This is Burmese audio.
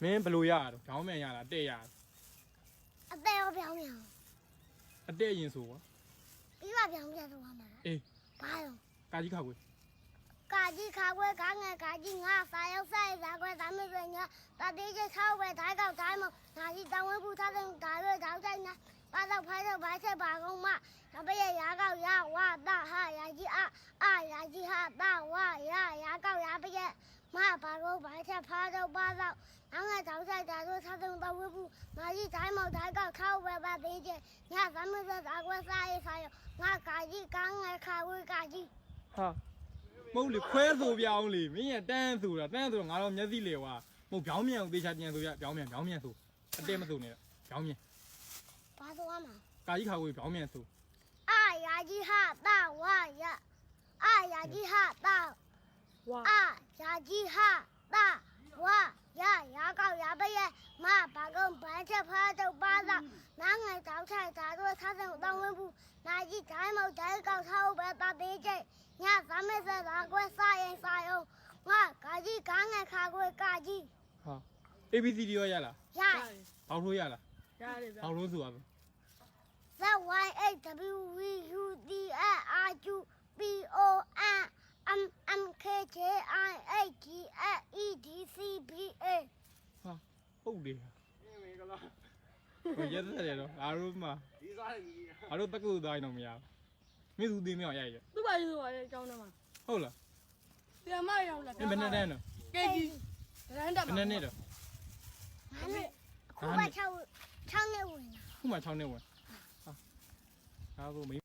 မင်းဘယ်လိုရတော့ခေါင်းမြန်ရလားတဲ့ရအသေးရောပြောင်းပြန်အတဲ့ရင်ဆိုကွာ ပြီးပါပြောင်းပြန်ဆိုပါမှာအေးဘာရောကာကြီးခါကွေးကာကြီးခါခွဲကားငယ်ကာကြီးငါစာရောက်ဆိုင်ဇာခွဲဒါမျိုးဆိုညာတတိကျ6ပဲဓာတ်ကောက်ဓာတ်မငါကြီးတောင်းဝဲပူထားတဲ့ဓာတ်ရွဓာတ်ဆိုင်နာပါတော့ဖိုင်းတော့ဘာချက်ပါကုန်မတပည့်ရာကောက်ရဝတာဟာရာကြီးအာရာကြီးဟာတာဝရာကောက်ရပည့်မပါတော့ဘာချက်ဖားတော့ပါတော့ငါဓာတ်ဆိုင်ဓာတ်တို့ထားတဲ့တော့ဝဲပူငါကြီးဓာတ်မောက်ဓာတ်ကောက်6ပဲပါသေးချင်ညဒါမျိုးဆိုဓာတ်ခွဲစားရဆိုင်ငါကာကြီးကားငယ်ခါခွဲကာကြီးဟာမဟုတ်လေခွဲဆိုပြောင်းလေမင်းရတန်းဆိုတာတန်းဆိုတော့ငါတော့မျက်စိလေကွာမဟုတ်ပြောင်းမြန်ကိုသေချာကြံဆိုရပြောင်းမြန်ဆိုအတဲမဆိုနဲ့ပြောင်းမြန်ဘာဆိုရမှာကာကြီးခါကွေးပြောင်းမြန်ဆိုအာရာကြီးဟာတာဝရအာရာကြီးဟာတာဝအာရာကြီးဟာတာဝရာကောက်ရပရဲ့မဘာကုန်ဘာချက်ဖားတော့ပါတော့နားငယ်တောက်ထိုက်ဓာတ်တို့ထားတဲ့တောင်းဝဲဘူးနာကြီးဓာတ်မောက်ဓာတ်ကောက်ထားပဲတာသေးချင်ညသမက်ဆက်သာကွဲစားရင်စားအောင်ငါကာကြီးကားငယ်ခါကွဲကာကြီးဟာ ABCD ရောရလားရဘောက်ထိုးရလားရတယ်ဗျာဘောက်ထိုးဆိုပါ ZYHWVUDLRGPONMMKJIEDCBA ဟာဟုတ်တယ်ဟိုရက်တယ်တော့အားလုံးမှာဒီစားတယ်ကြီးအားလုံးတက္ကသိုလ်သားရင်တော့မရဘူးမင်းသူသေးမအောင်ရိုက်ရသူ့ဘာလို့ဆိုပါလဲအကြောင်းထဲမှာဟုတ်လားပြန်မရောက်လာမင်းဘယ်နဲ့တန်းတော့ KG ရန်တာဘယ်နဲ့နဲ့တော့ခုမှ6နှစ်ဝင်ခုမှ6နှစ်ဝင်ဟာဒါဆိုမင်း